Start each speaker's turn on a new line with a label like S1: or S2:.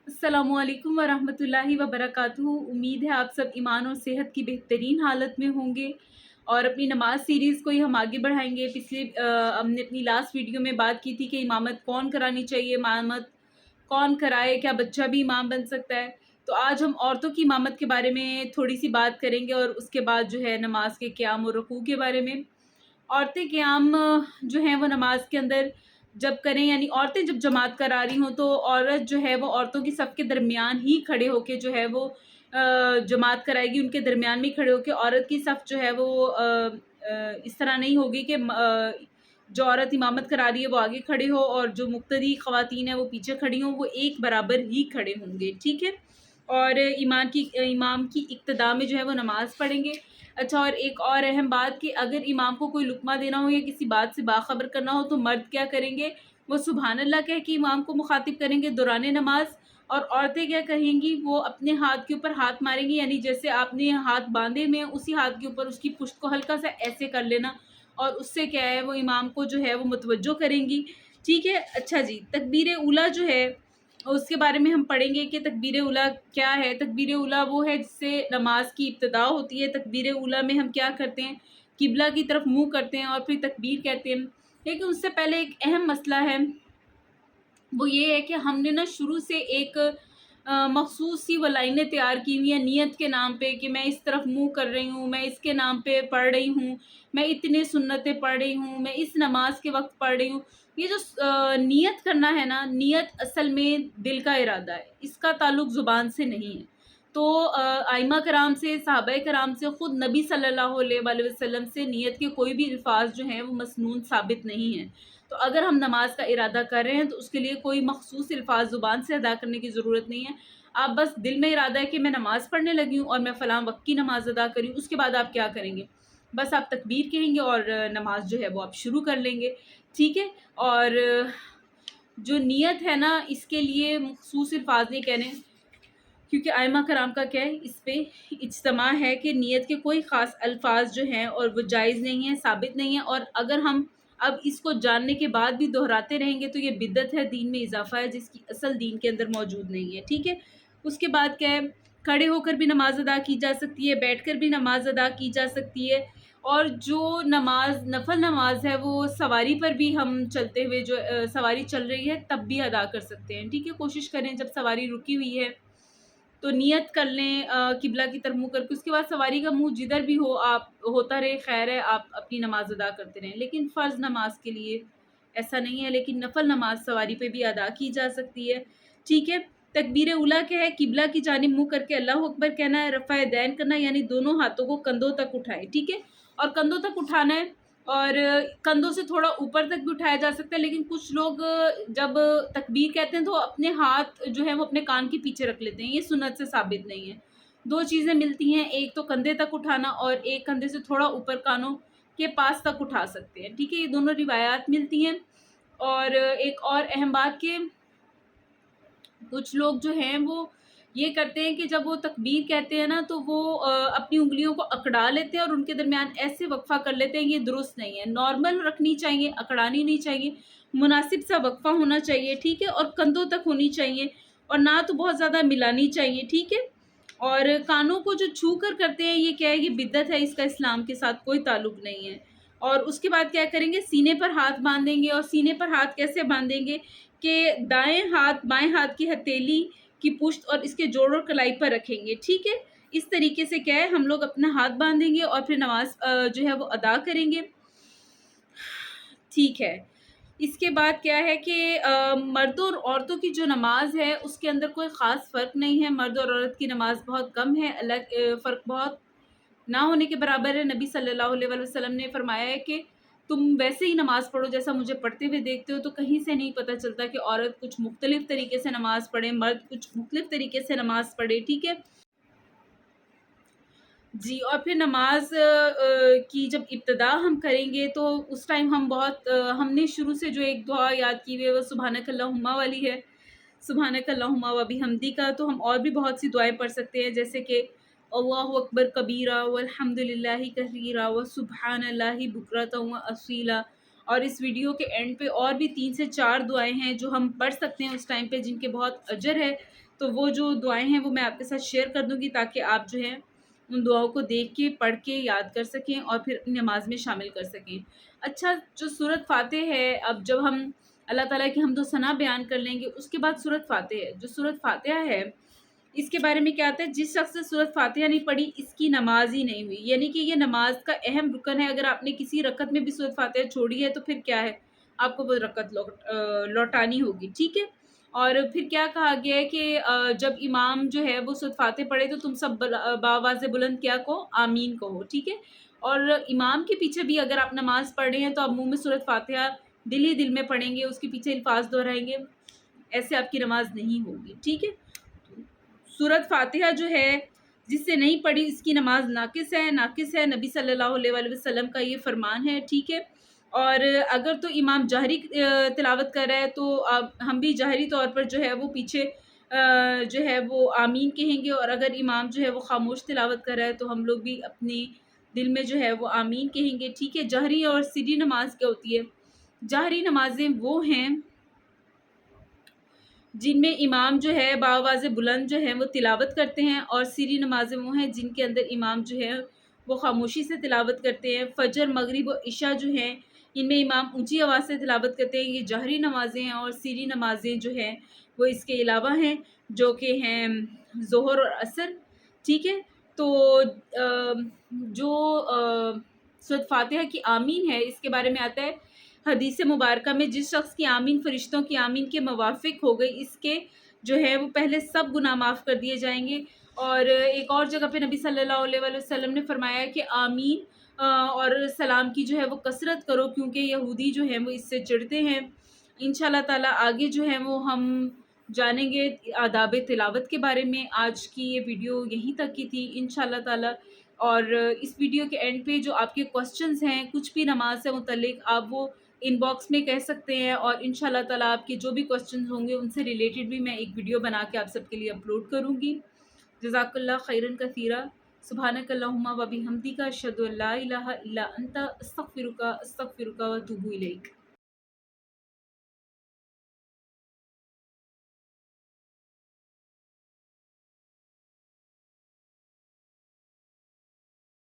S1: अस्सलामु अलैकुम वरहमतुल्लाहि वबरकातुहू। उम्मीद है आप सब ईमान और सेहत की बेहतरीन हालत में होंगे और अपनी नमाज सीरीज़ को ही हम आगे बढ़ाएंगे। हमने अपनी लास्ट वीडियो में बात की थी कि इमामत कौन करानी चाहिए, इमामत कौन कराए, क्या बच्चा भी इमाम बन सकता है। तो आज हम औरतों की इमामत के बारे में थोड़ी सी बात करेंगे और उसके बाद जो है नमाज के क़याम और रुकू के बारे में। औरतें क़याम जो हैं वो नमाज के अंदर जब करें, यानी औरतें जब जमात करा रही हों तो औरत जो है वो औरतों की सफ़ के दरमियान ही खड़े होके जो है वो जमात कराएगी। उनके दरमियान में खड़े होके औरत की सफ़ जो है वो इस तरह नहीं होगी कि जो औरत इमामत करा रही है वो आगे खड़े हो और जो मुक्तदी ख़वातीन है वो पीछे खड़ी हों, वो एक बराबर ही खड़े होंगे, ठीक है। और इमाम की इक्तदा में जो है वो नमाज़ पढ़ेंगे। अच्छा, और एक और अहम बात कि अगर इमाम को कोई लुक़मा देना हो या किसी बात से बाखबर करना हो तो मर्द क्या करेंगे, वो सुबहान अल्लाह कह के इमाम को मुखातिब करेंगे दौरान नमाज। और औरतें क्या कहेंगी, वो अपने हाथ के ऊपर हाथ मारेंगी, यानी जैसे आपने हाथ बांधे में उसी हाथ के ऊपर उसकी पुश्त को हल्का सा ऐसे कर लेना और उससे क्या है वो इमाम को जो है वो मुतवज्जो करेंगी, ठीक है। अच्छा जी, तकबीर उला जो है उसके बारे में हम पढ़ेंगे कि तकबीर उला क्या है। तकबीर उला वो है जिससे नमाज की इब्तिदा होती है। तकबीर उला में हम क्या करते हैं, किबला की तरफ मुंह करते हैं और फिर तकबीर कहते हैं। लेकिन उससे पहले एक अहम मसला है, वो ये है कि हमने ना शुरू से एक मखसूस सी वो लाइनें तैयार की हुई हैं नियत के नाम पे कि मैं इस तरफ मुंह कर रही हूँ, मैं इसके नाम पे पढ़ रही हूँ, मैं इतने सुन्नतें पढ़ रही हूँ, मैं इस नमाज के वक्त पढ़ रही हूँ। ये जो नियत करना है ना, नियत असल में दिल का इरादा है, इसका ताल्लुक ज़ुबान से नहीं है। तो आइमा कराम से, सहाबा कराम से, ख़ुद नबी सल्लल्लाहु अलैहि वसल्लम से नियत के कोई भी अल्फाज जो हैं वो मसनून साबित नहीं है। तो अगर हम नमाज का इरादा कर रहे हैं तो उसके लिए कोई मखसूस अल्फाज ज़ुबान से अदा करने की ज़रूरत नहीं है। आप बस दिल में इरादा है कि मैं नमाज़ पढ़ने लगी हूँ और मैं फ़लाँ वक्त की नमाज़ अदा करी हूँ, उसके बाद आप क्या करेंगे, बस आप तकबीर कहेंगे और नमाज जो है वो आप शुरू कर लेंगे, ठीक है। और जो नियत है ना, इसके लिए मखसूस अल्फाज नहीं कहने, क्योंकि आइमा कराम का क्या है, इस पे इज्तिमा है कि नियत के कोई ख़ास अल्फाज जो हैं और वो जायज़ नहीं है, साबित नहीं है। और अगर हम अब इसको जानने के बाद भी दोहराते रहेंगे तो ये बिद्दत है, दीन में इजाफ़ा है जिसकी असल दीन के अंदर मौजूद नहीं है, ठीक है। उसके बाद क्या है, खड़े होकर भी नमाज अदा की जा सकती है, बैठकर भी नमाज अदा की जा सकती है। और जो नमाज नफल नमाज है वो सवारी पर भी हम चलते हुए जो सवारी चल रही है तब भी अदा कर सकते हैं, ठीक है। कोशिश करें जब सवारी रुकी हुई है तो नियत कर लें किबला की तरफ मुँह करके, उसके बाद सवारी का मुँह जिधर भी हो आप होता रहे, खैर है, आप अपनी नमाज अदा करते रहें। लेकिन फ़र्ज़ नमाज के लिए ऐसा नहीं है, लेकिन नफल नमाज सवारी पे भी अदा की जा सकती है, ठीक है। तकबीर उला क्या है, किबला की जानिब मुँह करके अल्लाहु अकबर कहना है, रफ़ा दैन करना, यानी दोनों हाथों को कंधों तक उठाएं, ठीक है। और कंधों तक उठाना है और कंधों से थोड़ा ऊपर तक भी उठाया जा सकता है, लेकिन कुछ लोग जब तकबीर कहते हैं तो अपने हाथ जो है वो अपने कान के पीछे रख लेते हैं, ये सुन्नत से साबित नहीं है। दो चीज़ें मिलती हैं, एक तो कंधे तक उठाना और एक कंधे से थोड़ा ऊपर कानों के पास तक उठा सकते हैं, ठीक है। ये दोनों रिवायात मिलती हैं। और एक और अहम बात कि कुछ लोग जो हैं वो ये करते हैं कि जब वो तकबीर कहते हैं ना तो वो अपनी उँगलियों को अकड़ा लेते हैं और उनके दरमियान ऐसे वक्फ़ा कर लेते हैं, ये दुरुस्त नहीं है। नॉर्मल रखनी चाहिए, अकड़ानी नहीं चाहिए, मुनासिब सा वक्फ़ा होना चाहिए, ठीक है। और कंधों तक होनी चाहिए और ना तो बहुत ज़्यादा मिलानी चाहिए, ठीक है। और कानों को जो छू कर करते हैं ये क्या है, ये बिद्दत है, इसका इस्लाम के साथ कोई ताल्लुक़ नहीं है। और उसके बाद क्या करेंगे, सीने पर हाथ बांधेंगे। और सीने पर हाथ कैसे बांधेंगे कि दाएं हाथ बाएं हाथ की हथेली की पुश्त और इसके जोड़ और कलाई पर रखेंगे, ठीक है। इस तरीके से क्या है, हम लोग अपना हाथ बांधेंगे और फिर नमाज जो है वो अदा करेंगे, ठीक है। इसके बाद क्या है कि मर्दों और औरतों की जो नमाज है उसके अंदर कोई ख़ास फ़र्क नहीं है। मर्द और औरत की नमाज बहुत कम है, अलग फ़र्क बहुत ना होने के बराबर है। नबी सल्लल्लाहु अलैहि वसल्लम ने फरमाया है कि तुम वैसे ही नमाज़ पढ़ो जैसा मुझे पढ़ते हुए देखते हो। तो कहीं से नहीं पता चलता कि औरत कुछ मुख्तलिफ़ तरीके से नमाज़ पढ़े, मर्द कुछ मुख्तलिफ़ तरीके से नमाज़ पढ़े, ठीक है जी। और फिर नमाज की जब इब्तिदा हम करेंगे तो उस टाइम हम हमने शुरू से जो एक दुआ याद की हुई है वो सुब्हानक अल्लाहुम्मा वाली है। सुब्हानक अल्लाहुम्मा व बिहम्दिका, तो हम और भी बहुत सी दुआएं पढ़ सकते हैं, जैसे कि अल्लाहु अकबर कबीरा वल्हम्दुलिल्लाहि कसीरा व सुब्हानल्लाहि बुकरतन व असीला। और इस वीडियो के एंड पे और भी 3 से 4 दुआएं हैं जो हम पढ़ सकते हैं उस टाइम पे, जिनके बहुत अजर है। تو وہ جو دعائیں ہیں وہ میں آپ کے ساتھ شیئر کر دوں گی تاکہ آپ جو ہے ان دعاؤں کو دیکھ کے پڑھ کے یاد کر سکیں اور پھر اپنی نماز میں شامل کر سکیں۔ اچھا، جو سورۃ فاتح ہے، اب جب ہم اللہ تعالیٰ کی حمد و ثنا بیان کر لیں گے، اس کے بعد سورۃ فاتح ہے۔ جو سورۃ فاتحہ ہے اس کے بارے میں کیا آتا ہے، جس شخص نے سورۃ فاتحہ نہیں پڑھی اس کی نماز ہی نہیں ہوئی، یعنی کہ یہ نماز کا اہم رکن ہے۔ اگر آپ نے کسی رکعت میں بھی سورۃ فاتحہ چھوڑی ہے تو پھر کیا ہے، آپ کو وہ رکعت لوٹانی ہوگی، ٹھیک ہے۔ اور پھر کیا کہا گیا ہے کہ جب امام جو ہے وہ سورۃ فاتح پڑھے تو تم سب بآواز بلند کیا کہو، آمین کہو، ٹھیک ہے۔ اور امام کے پیچھے بھی اگر آپ نماز پڑھ رہے ہیں تو آپ منہ میں سورۃ فاتحہ دل ہی دل میں پڑھیں گے، اس کے پیچھے الفاظ دہرائیں گے، ایسے آپ کی نماز نہیں ہوگی، ٹھیک ہے۔ سورۃ فاتحہ جو ہے جس سے نہیں پڑھی اس کی نماز ناقص ہے، نبی صلی اللہ علیہ وآلہ وسلم کا یہ فرمان ہے، ٹھیک ہے۔ اور اگر تو امام جہری تلاوت کر رہا ہے تو ہم بھی جہری طور پر جو ہے وہ پیچھے جو ہے وہ آمین کہیں گے، اور اگر امام جو ہے وہ خاموش تلاوت کر رہا ہے تو ہم لوگ بھی اپنے دل میں جو ہے وہ آمین کہیں گے، ٹھیک ہے۔ جہری اور سری نماز کیا ہوتی ہے؟ جہری نمازیں وہ ہیں جن میں امام جو ہے بآواز بلند جو ہے وہ تلاوت کرتے ہیں، اور سری نمازیں وہ ہیں جن کے اندر امام جو ہے وہ خاموشی سے تلاوت کرتے ہیں۔ فجر، مغرب و عشاء جو ہیں ان میں امام اونچی آواز سے تلاوت کرتے ہیں، یہ جہری نمازیں ہیں۔ اور سری نمازیں جو ہیں وہ اس کے علاوہ ہیں جو کہ ہیں ظہر اور عصر، ٹھیک ہے۔ تو جو سورۃ فاتحہ کی آمین ہے اس کے بارے میں آتا ہے حدیث مبارکہ میں، جس شخص کی آمین فرشتوں کی آمین کے موافق ہو گئی، اس کے جو ہے وہ پہلے سب گناہ معاف کر دیے جائیں گے۔ اور ایک اور جگہ پہ نبی صلی اللہ علیہ وآلہ وسلم نے فرمایا کہ آمین اور سلام کی جو ہے وہ کثرت کرو، کیونکہ یہودی جو ہیں وہ اس سے چڑھتے ہیں۔ انشاءاللہ تعالیٰ آگے جو ہے وہ ہم جانیں گے آداب تلاوت کے بارے میں۔ آج کی یہ ویڈیو یہیں تک کی تھی انشاءاللہ تعالیٰ، اور اس ویڈیو کے اینڈ پہ جو آپ کے کوسچنز ہیں کچھ بھی نماز سے متعلق، آپ وہ ان باکس میں کہہ سکتے ہیں، اور انشاءاللہ تعالیٰ آپ کے جو بھی کوسچنز ہوں گے ان سے ریلیٹڈ بھی میں ایک ویڈیو بنا کے آپ سب کے لیے اپلوڈ کروں گی۔ جزاک اللہ خیرن کثیرا، سبحانک اللہم و بحمدک، اشہد ان لا الہ الا انت، استغفرک و اتوب الیک۔